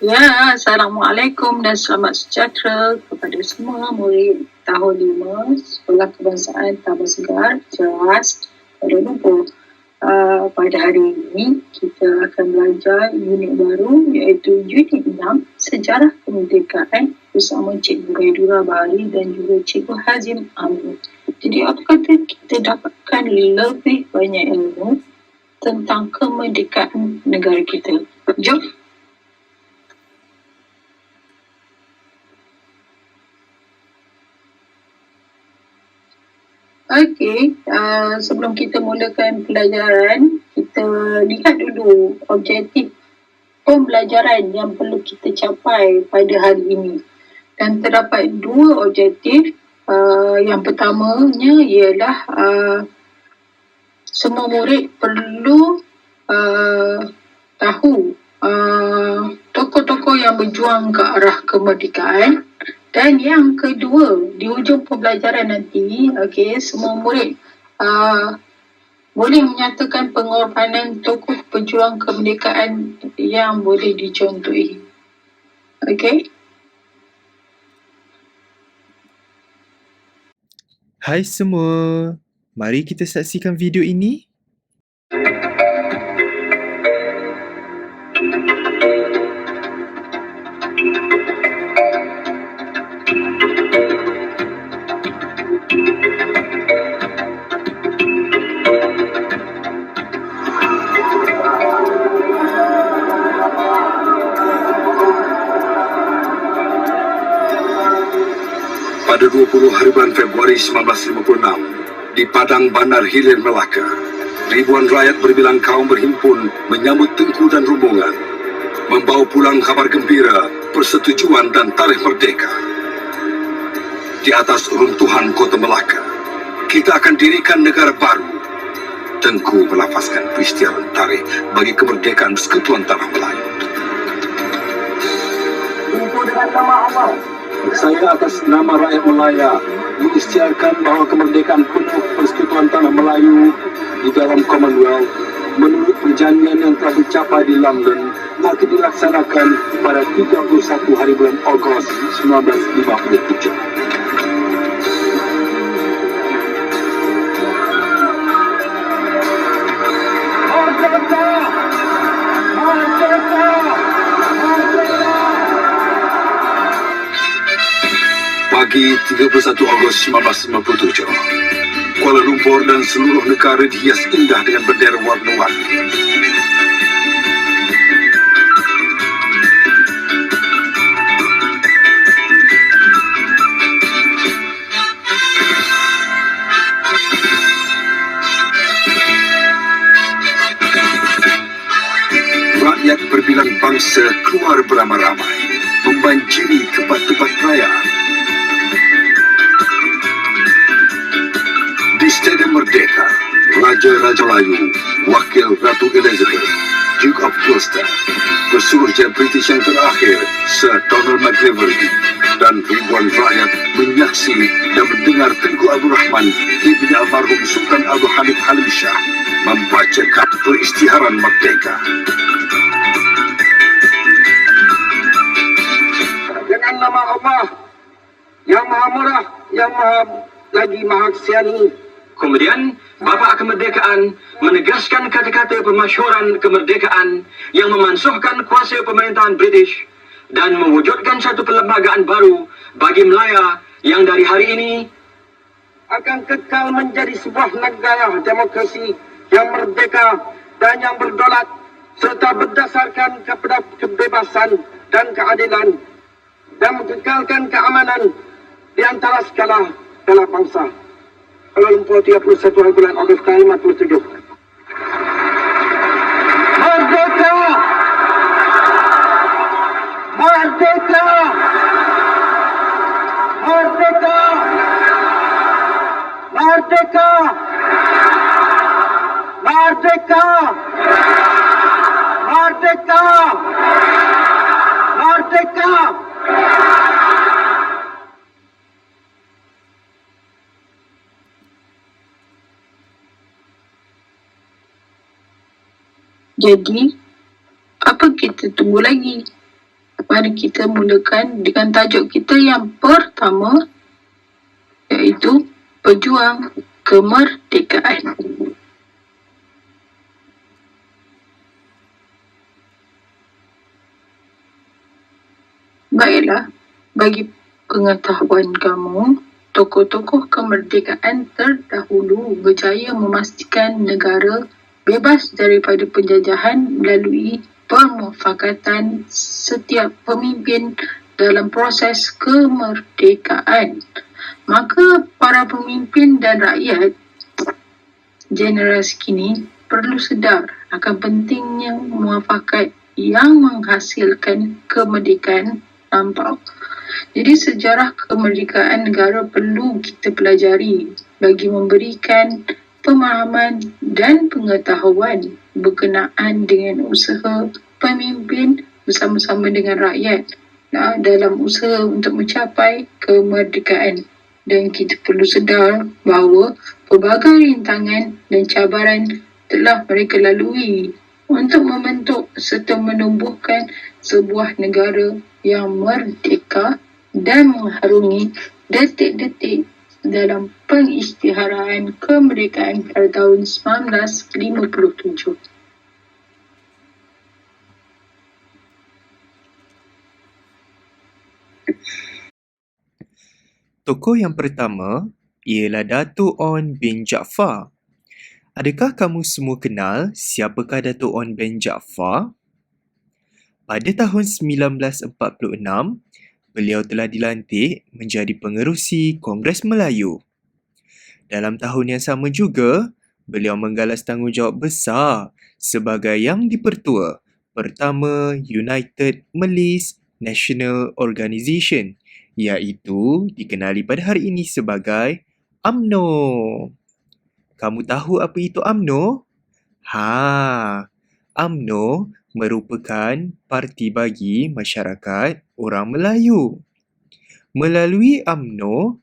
Ya, Assalamualaikum dan selamat sejahtera kepada semua murid tahun 5 Sekolah Kebangsaan Tabah Segar, Ceras, Kuala Lumpur. Pada hari ini, kita akan belajar unit baru iaitu unit 6, Sejarah Kemerdekaan bersama Cikgu Gaidura Bahari dan juga Cikgu Hazim Amin. Jadi, apa kata kita dapatkan lebih banyak ilmu tentang kemerdekaan negara kita. Jom. Okey, sebelum kita mulakan pelajaran, kita lihat dulu objektif pembelajaran yang perlu kita capai pada hari ini. Dan terdapat dua objektif. Yang pertamanya ialah semua murid perlu tahu tokoh-tokoh yang berjuang ke arah kemerdekaan. Dan yang kedua, di hujung pembelajaran nanti, semua murid boleh menyatakan pengorbanan tokoh pejuang kemerdekaan yang boleh dicontohi. Okey? Hai semua, mari kita saksikan video ini. Pada 20 hari bulan Februari 1956, di Padang Bandar Hilir, Melaka, ribuan rakyat berbilang kaum berhimpun menyambut Tengku dan rombongan, membawa pulang kabar gembira, persetujuan dan tarikh merdeka. Di atas runtuhan kota Melaka, kita akan dirikan negara baru. Tengku melafazkan peristiawan tarikh bagi kemerdekaan Persekutuan Tanah Melayu. Untuk dengan nama Allah, saya atas nama rakyat Melaya mengisytiharkan bahawa kemerdekaan penuh Persekutuan Tanah Melayu di dalam Commonwealth menurut perjanjian yang telah dicapai di London akan dilaksanakan pada 31 hari bulan Ogos 1957. Merdeka! Merdeka! Merdeka! Pagi 31 Ogos 1957, Kuala Lumpur dan seluruh negara dihias indah dengan bendera warna-warni. Rakyat berbilang bangsa keluar beramai-ramai, membanjiri tempat-tempat perayaan. Di Stadium Merdeka, Raja-Raja Melayu, Wakil Ratu Elizabeth, Duke of Gloucester, Pesuruhjaya British yang terakhir, Sir Donald McGreevy, dan ribuan rakyat menyaksi dan mendengar Tengku Abdul Rahman Ibn almarhum Sultan Abdul Hamid Halim Shah membacakan peristiharan merdeka. Dengan nama Allah yang Maha Murah, yang Maha Kasiani. Kemudian, Bapa Kemerdekaan menegaskan kata-kata permasyhuran kemerdekaan yang memansuhkan kuasa pemerintahan British dan mewujudkan satu perlembagaan baru bagi Melaya yang dari hari ini akan kekal menjadi sebuah negara demokrasi yang merdeka dan yang berdaulat serta berdasarkan kepada kebebasan dan keadilan dan mengekalkan keamanan di antara segala bangsa. Kuala Lumpur 31 hari bulan Ogos tahun 57. Merdeka! Merdeka! Merdeka! Merdeka! Merdeka! Merdeka! Merdeka! Jadi, apa kita tunggu lagi? Mari kita mulakan dengan tajuk kita yang pertama, iaitu Pejuang Kemerdekaan. Baiklah, bagi pengetahuan kamu, tokoh-tokoh kemerdekaan terdahulu berjaya memastikan negara bebas daripada penjajahan melalui permufakatan setiap pemimpin dalam proses kemerdekaan. Maka para pemimpin dan rakyat generasi kini perlu sedar akan pentingnya muafakat yang menghasilkan kemerdekaan lampau. Jadi sejarah kemerdekaan negara perlu kita pelajari bagi memberikan pemahaman dan pengetahuan berkenaan dengan usaha pemimpin bersama-sama dengan rakyat dalam usaha untuk mencapai kemerdekaan. Dan kita perlu sedar bahawa pelbagai rintangan dan cabaran telah mereka lalui untuk membentuk serta menumbuhkan sebuah negara yang merdeka dan mengharungi detik-detik dalam pengisytiharaan kemerdekaan pada tahun 1957. Tokoh yang pertama ialah Dato' Onn bin Jaafar. Adakah kamu semua kenal siapakah Dato' Onn bin Jaafar? Pada tahun 1946, beliau telah dilantik menjadi pengerusi Kongres Melayu. Dalam tahun yang sama juga, beliau menggalas tanggungjawab besar sebagai Yang di-Pertua pertama United Malays National Organisation, iaitu dikenali pada hari ini sebagai UMNO. Kamu tahu apa itu UMNO? UMNO merupakan parti bagi masyarakat orang Melayu. Melalui UMNO,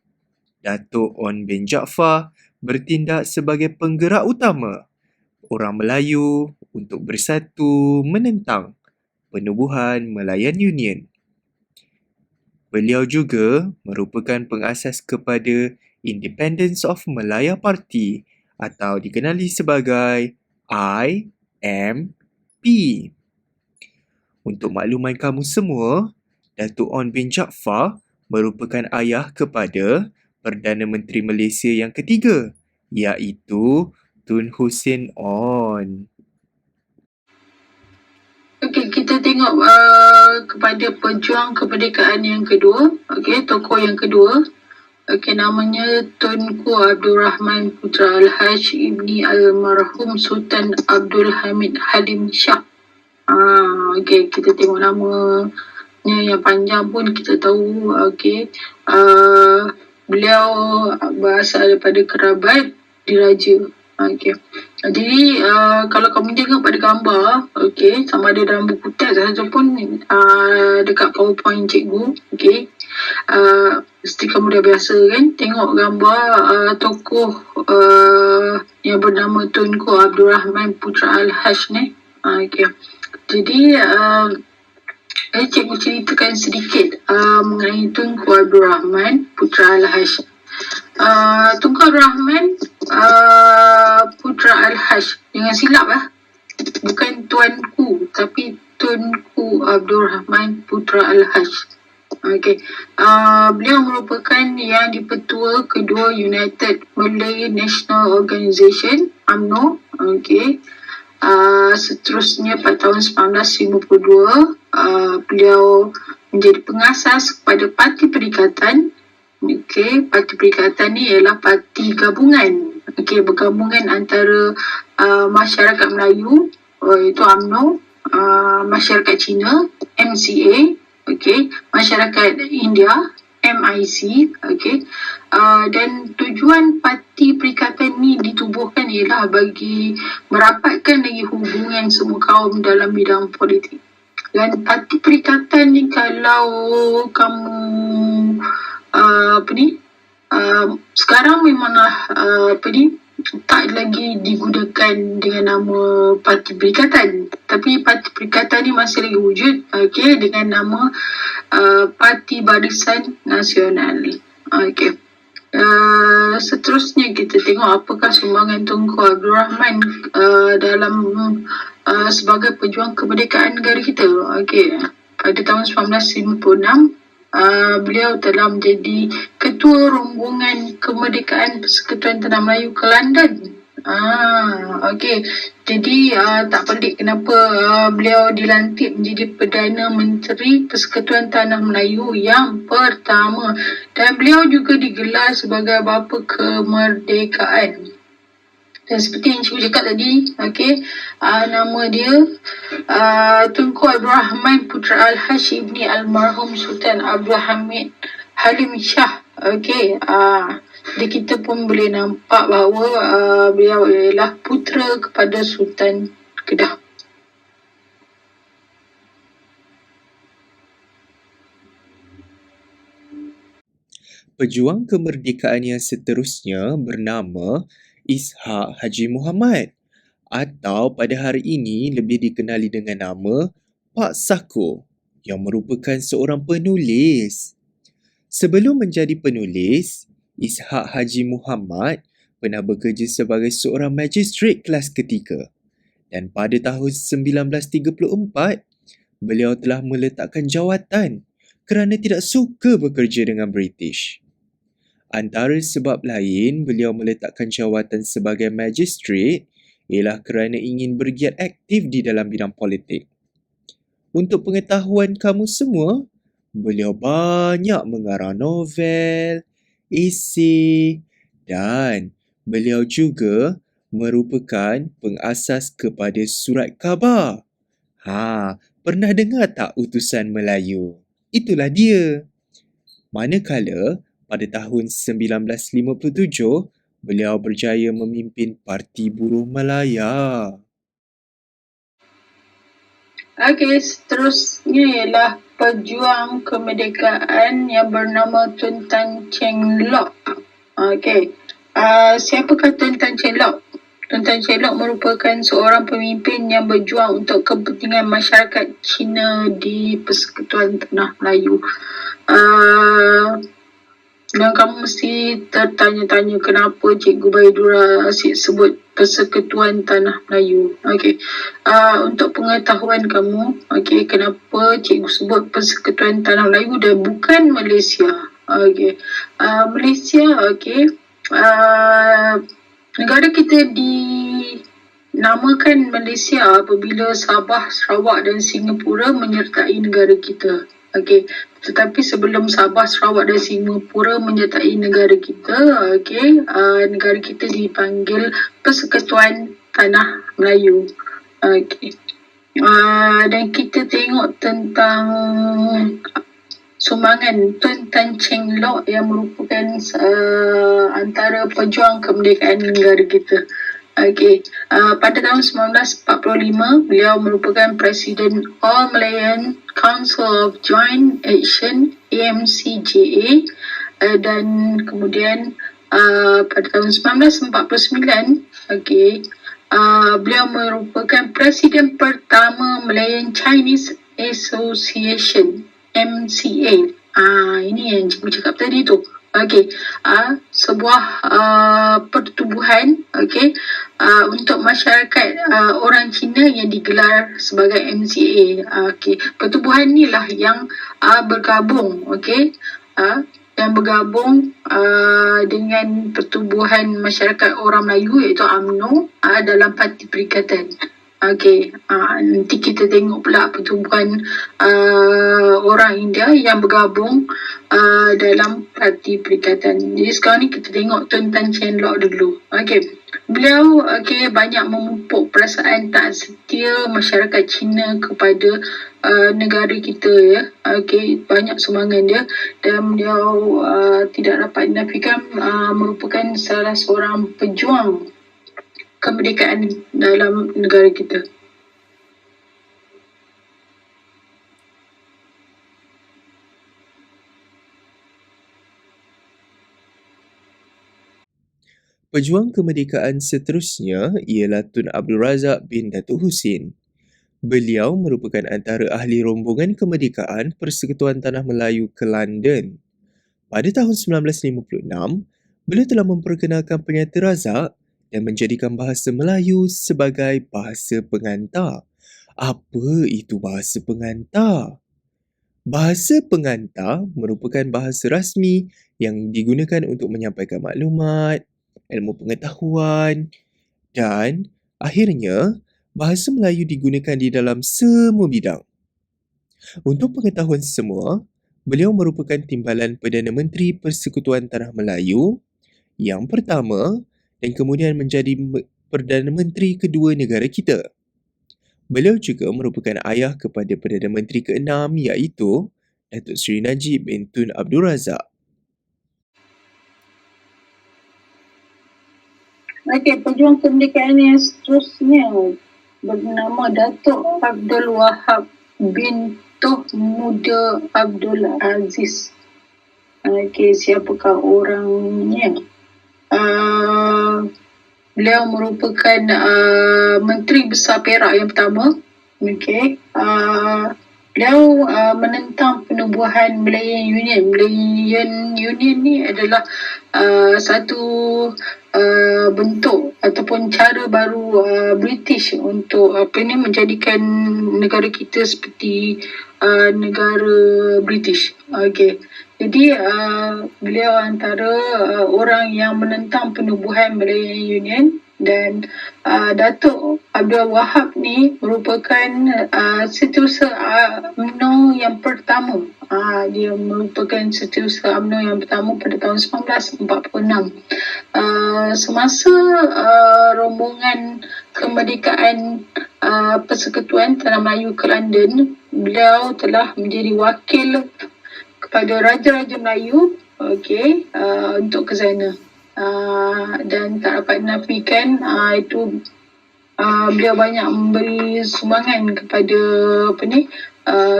Dato' Onn bin Jaafar bertindak sebagai penggerak utama orang Melayu untuk bersatu menentang penubuhan Malayan Union. Beliau juga merupakan pengasas kepada Independence of Malaya Party atau dikenali sebagai IMP. Untuk makluman kamu semua, Dato' Onn bin Jaafar merupakan ayah kepada Perdana Menteri Malaysia yang ketiga, iaitu Tun Hussein Onn. Okey, kita tengok kepada pejuang kemerdekaan yang kedua. Okey, tokoh yang kedua. Okey, namanya Tunku Abdul Rahman Putra Al-Haj Ibni Almarhum Sultan Abdul Hamid Halim Shah. Okey, kita tengok namanya yang panjang pun kita tahu. Okey, beliau berasal daripada kerabat diraja. Okey, jadi kalau kamu tengok pada gambar, okey, sama ada dalam buku teks ataupun dekat PowerPoint cikgu, okey, mesti kamu dah biasa kan tengok gambar tokoh yang bernama Tunku Abdul Rahman Putra Al-Haj ni. Okey, jadi cikgu ceritakan sedikit mengenai Tunku Abdul Rahman Putra Al-Haj. Tunku Abdul Rahman Putra Al-Haj, jangan silap bukan Tuanku tapi Tunku Abdul Rahman Putra Al-Haj. Okey, beliau merupakan yang di-Pertua kedua United Malay National Organisation UMNO. Okey, seterusnya pada tahun 1952 beliau menjadi pengasas kepada Parti Perikatan. Okey, Parti Perikatan ni ialah parti gabungan. Okey, bergabungan antara masyarakat Melayu iaitu UMNO, masyarakat Cina MCA, okey, masyarakat India MIC, okey. Dan tujuan Parti Perikatan ni ditubuhkan ialah bagi merapatkan lagi hubungan semua kaum dalam bidang politik. Dan Parti Perikatan ni kalau kamu sekarang memanglah tak lagi digunakan dengan nama Parti Perikatan, tapi Parti Perikatan ni masih lagi wujud, okey, dengan nama Parti Barisan Nasional. Okey. Seterusnya kita tengok apakah sumbangan Tunku Abdul Rahman dalam sebagai pejuang kemerdekaan negara kita. Okey. Pada tahun 1956, beliau telah menjadi ketua rombongan kemerdekaan Persekutuan Tanah Melayu ke London. Okey. Jadi tak pelik kenapa beliau dilantik menjadi Perdana Menteri Persekutuan Tanah Melayu yang pertama, dan beliau juga digelar sebagai Bapa Kemerdekaan. Dan seperti yang cikgu cakap tadi, okey, nama dia Tunku Abdul Rahman Putra Al-Haj Ibni Almarhum Sultan Abdul Hamid Halim Shah. Okey, jadi kita pun boleh nampak bahawa beliau ialah putera kepada Sultan Kedah. Pejuang kemerdekaan yang seterusnya bernama Ishak Haji Muhammad, atau pada hari ini lebih dikenali dengan nama Pak Sako, yang merupakan seorang penulis. Sebelum menjadi penulis, Ishak Haji Muhammad pernah bekerja sebagai seorang magistrat kelas ketiga, dan pada tahun 1934, beliau telah meletakkan jawatan kerana tidak suka bekerja dengan British. Antara sebab lain beliau meletakkan jawatan sebagai magistrat ialah kerana ingin bergiat aktif di dalam bidang politik. Untuk pengetahuan kamu semua, beliau banyak mengarang novel, esei, dan beliau juga merupakan pengasas kepada surat khabar. Pernah dengar tak utusan Melayu? Itulah dia. Manakala pada tahun 1957, beliau berjaya memimpin Parti Buruh Malaya. Okey, seterusnya ialah pejuang kemerdekaan yang bernama Tun Tan Cheng Lock. Okey, siapakah Tun Tan Cheng Lock? Tun Tan Cheng Lock merupakan seorang pemimpin yang berjuang untuk kepentingan masyarakat Cina di Persekutuan Tanah Melayu. Dan kamu mesti tertanya-tanya kenapa Cikgu Baidura asyik sebut Persekutuan Tanah Melayu. Okey. Untuk pengetahuan kamu, okey, kenapa Cikgu sebut Persekutuan Tanah Melayu dan bukan Malaysia. Okey. Malaysia, okey. Negara kita dinamakan Malaysia apabila Sabah, Sarawak dan Singapura menyertai negara kita. Okey, tetapi sebelum Sabah, Sarawak dan Singapura menyertai negara kita, okey, negara kita dipanggil Persekutuan Tanah Melayu. Okey. Dan kita tengok tentang sumbangan Tun Tan Cheng Lock yang merupakan antara pejuang kemerdekaan negara kita. Okey, pada tahun 1945, beliau merupakan Presiden All Malayan Council of Joint Action AMCJA, dan kemudian pada tahun 1949, okey, beliau merupakan Presiden pertama Malayan Chinese Association MCA. Ini yang cikgu cakap tadi tu. Okey, sebuah pertubuhan, okey, untuk masyarakat orang Cina yang digelar sebagai MCA. Okey, pertubuhan ni lah yang bergabung, okey, yang bergabung dengan pertubuhan masyarakat orang Melayu iaitu UMNO dalam Parti Perikatan. Okey, nanti kita tengok pula pertubuhan orang India yang bergabung dalam Parti Perikatan. Jadi sekarang ni kita tengok Tun Tan Cheng Lock dulu. Okey, beliau banyak memupuk perasaan tak setia masyarakat Cina kepada negara kita, ya. Okey, banyak sumbangan dia, dan beliau tidak dapat dinafikan merupakan salah seorang pejuang kemerdekaan dalam negara kita. Pejuang kemerdekaan seterusnya ialah Tun Abdul Razak bin Datuk Husin. Beliau merupakan antara ahli rombongan kemerdekaan Persekutuan Tanah Melayu ke London. Pada tahun 1956, beliau telah memperkenalkan Penyata Razak dan menjadikan bahasa Melayu sebagai bahasa pengantar. Apa itu bahasa pengantar? Bahasa pengantar merupakan bahasa rasmi yang digunakan untuk menyampaikan maklumat, ilmu pengetahuan dan akhirnya bahasa Melayu digunakan di dalam semua bidang. Untuk pengetahuan semua, beliau merupakan timbalan Perdana Menteri Persekutuan Tanah Melayu yang pertama dan kemudian menjadi Perdana Menteri kedua negara kita. Beliau juga merupakan ayah kepada Perdana Menteri ke-6 iaitu Datuk Seri Najib bin Tun Abdul Razak. Okey, pejuang kemerdekaan yang seterusnya bernama Datuk Abdul Wahab bin Tuh Muda Abdul Aziz. Okey, siapakah orangnya? Beliau merupakan Menteri Besar Perak yang pertama. Okey. Beliau menentang penubuhan Malayan Union. Malayan Union ni adalah satu bentuk ataupun cara baru British untuk menjadikan negara kita seperti negara British. Okey. Jadi beliau antara orang yang menentang penubuhan Malayan Union dan Datuk Abdul Wahab ni merupakan setiausaha UMNO yang pertama. Dia merupakan setiausaha UMNO yang pertama pada tahun 1946. Semasa rombongan kemerdekaan Persekutuan Tanah Melayu ke London, beliau telah menjadi wakil kepada Raja-Raja Melayu untuk ke sana. Dan tak dapat dinafikan itu beliau banyak memberi sumbangan kepada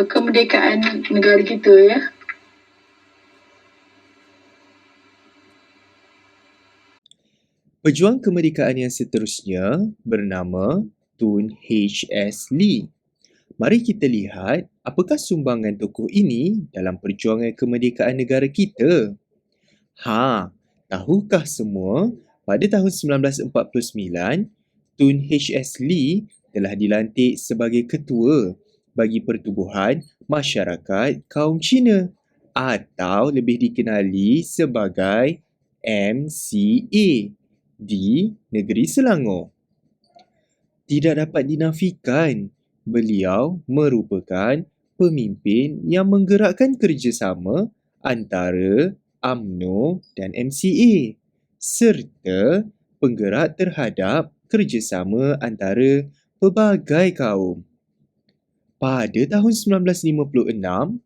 kemerdekaan negara kita ya. Pejuang kemerdekaan yang seterusnya bernama Tun H.S. Lee. Mari kita lihat apakah sumbangan tokoh ini dalam perjuangan kemerdekaan negara kita. Tahukah semua, pada tahun 1949, Tun H.S. Lee telah dilantik sebagai ketua bagi Pertubuhan Masyarakat Kaum Cina atau lebih dikenali sebagai MCA di negeri Selangor. Tidak dapat dinafikan, beliau merupakan pemimpin yang menggerakkan kerjasama antara UMNO dan MCA serta penggerak terhadap kerjasama antara pelbagai kaum. Pada tahun 1956,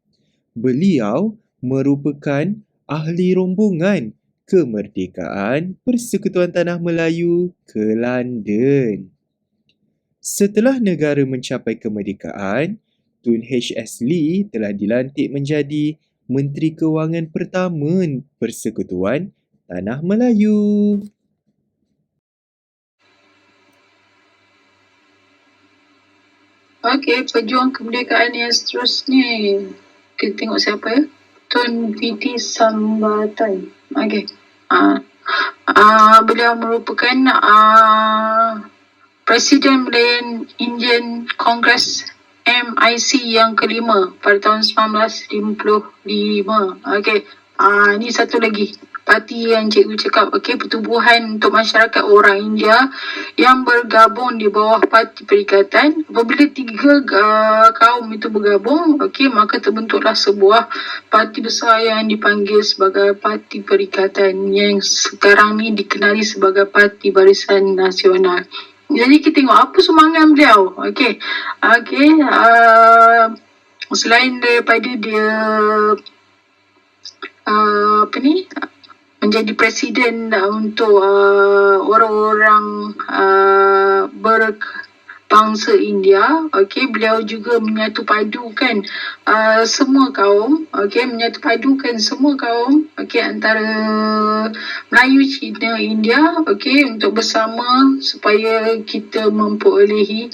beliau merupakan ahli rombongan kemerdekaan Persekutuan Tanah Melayu ke London. Setelah negara mencapai kemerdekaan, Tun H.S. Lee telah dilantik menjadi Menteri Kewangan pertama Persekutuan Tanah Melayu. Okey, pejuang kemerdekaan yang seterusnya. Kita tengok siapa ya? Tun V.T. Sambatan. Okey. Beliau merupakan Presiden Malayan Indian Congress MIC yang kelima pada tahun 1955. Okey. Ni satu lagi parti yang cikgu cakap, Pertubuhan untuk Masyarakat Orang India yang bergabung di bawah Parti Perikatan. Apabila tiga kaum itu bergabung, maka terbentuklah sebuah parti besar yang dipanggil sebagai Parti Perikatan yang sekarang ni dikenali sebagai Parti Barisan Nasional. Jadi kita tengok apa sumbangan beliau. Selain daripada dia menjadi presiden untuk orang-orang bangsa India. Beliau juga menyatupadukan semua kaum, menyatupadukan semua kaum, antara Melayu, Cina, India, untuk bersama supaya kita memperolehi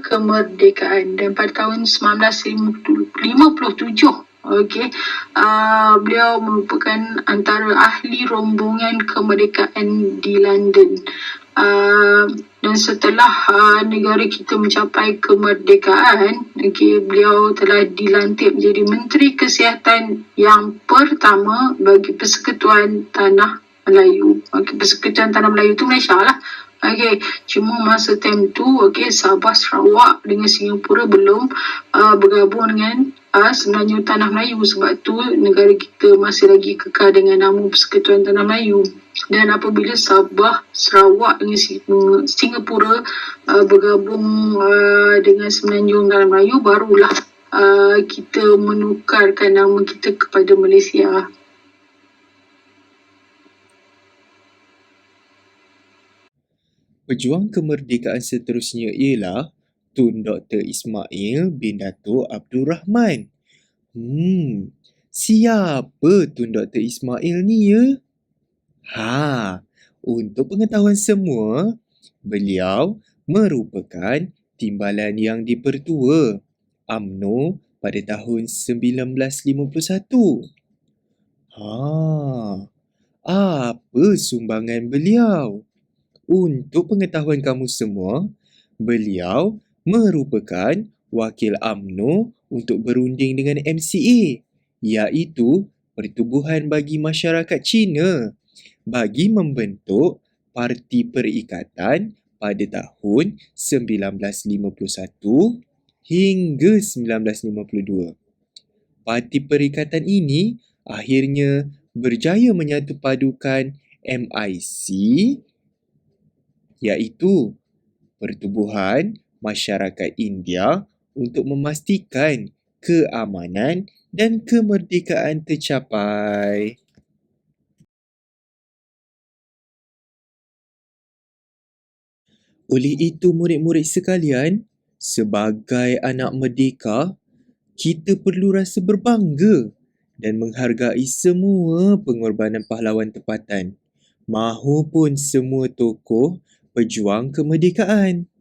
kemerdekaan. Dan pada tahun 1957, beliau merupakan antara ahli rombongan kemerdekaan di London. Dan setelah negara kita mencapai kemerdekaan, beliau telah dilantik menjadi Menteri Kesihatan yang pertama bagi Persekutuan Tanah Melayu. Persekutuan Tanah Melayu tu Malaysia lah. Cuma masa time tu, Sabah, Sarawak dengan Singapura belum bergabung dengan sebenarnya Tanah Melayu. Sebab tu negara kita masih lagi kekal dengan nama Persekutuan Tanah Melayu. Dan apabila Sabah, Sarawak dengan Singapura bergabung dengan Semenanjung Tanah Melayu, barulah kita menukarkan nama kita kepada Malaysia. Pejuang kemerdekaan seterusnya ialah Tun Dr. Ismail bin Dato' Abdul Rahman. Siapa Tun Dr. Ismail ni ya? Untuk pengetahuan semua, beliau merupakan timbalan yang dipertua UMNO pada tahun 1951. Apa sumbangan beliau? Untuk pengetahuan kamu semua, beliau merupakan wakil UMNO untuk berunding dengan MCA, iaitu Pertubuhan Bagi Masyarakat Cina, bagi membentuk Parti Perikatan pada tahun 1951 hingga 1952. Parti Perikatan ini akhirnya berjaya menyatupadukan MIC, iaitu Pertubuhan Masyarakat India, untuk memastikan keamanan dan kemerdekaan tercapai. Oleh itu, murid-murid sekalian, sebagai anak merdeka, kita perlu rasa berbangga dan menghargai semua pengorbanan pahlawan tempatan, mahupun semua tokoh pejuang kemerdekaan.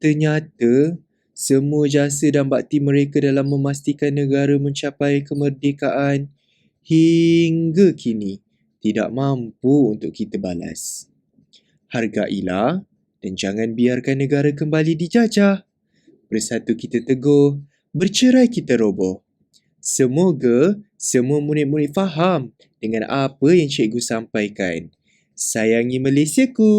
Ternyata, semua jasa dan bakti mereka dalam memastikan negara mencapai kemerdekaan hingga kini tidak mampu untuk kita balas. Hargailah dan jangan biarkan negara kembali dijajah. Bersatu kita teguh, bercerai kita roboh. Semoga semua murid-murid faham dengan apa yang cikgu sampaikan. Sayangi Malaysiaku!